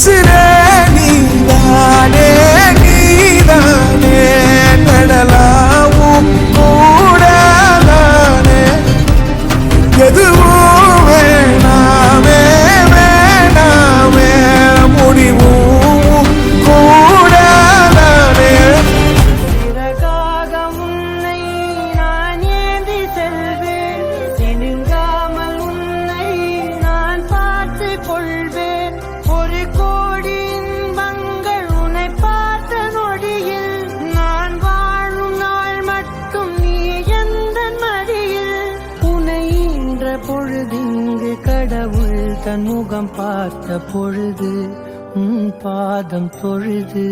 உசிரே நீதானே நீதானே நடலாவும் கூடதானே எதுவும் வேணாமே வேணாமே முடிவும் கூடதானே பிறகாக உன்னை நான் ஏந்தி செல்வேன் சினுங்காமல் உன்னை நான் பார்த்து கொள்வேன் ஒரு கோடி இன்பங்கள் உன்னை பார்த்த நொடியில் நான் வாழும் நாள் மட்டும் நீ எந்த மடியில் உன்னை ஈன்ற பொழுதிங்கு கடவுள் தன் முகம் பார்த்த பொழுது உன் பாதம் தொழுது